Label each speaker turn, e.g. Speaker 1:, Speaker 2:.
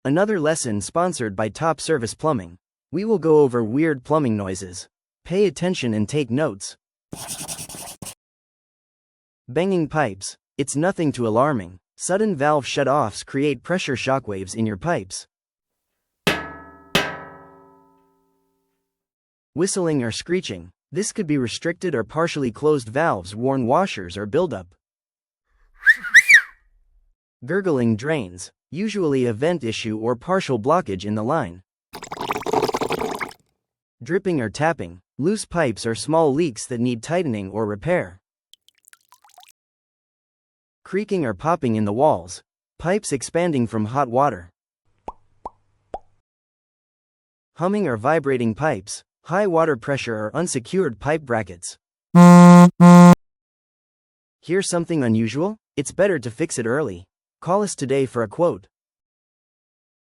Speaker 1: Another lesson sponsored by Top Service Plumbing. We will go over weird plumbing noises. Pay attention and take notes. Banging pipes. It's nothing too alarming. Sudden valve shut-offs create pressure shockwaves in your pipes. Whistling or screeching. This could be restricted or partially closed valves, worn washers, or buildup. Gurgling drains. Usually a vent issue or partial blockage in the line. Dripping or tapping. Loose pipes or small leaks that need tightening or repair. Creaking or popping in the walls. Pipes expanding from hot water. Humming or vibrating pipes. High water pressure or unsecured pipe brackets. Hear something unusual? It's better to fix it early. Call us today for a quote.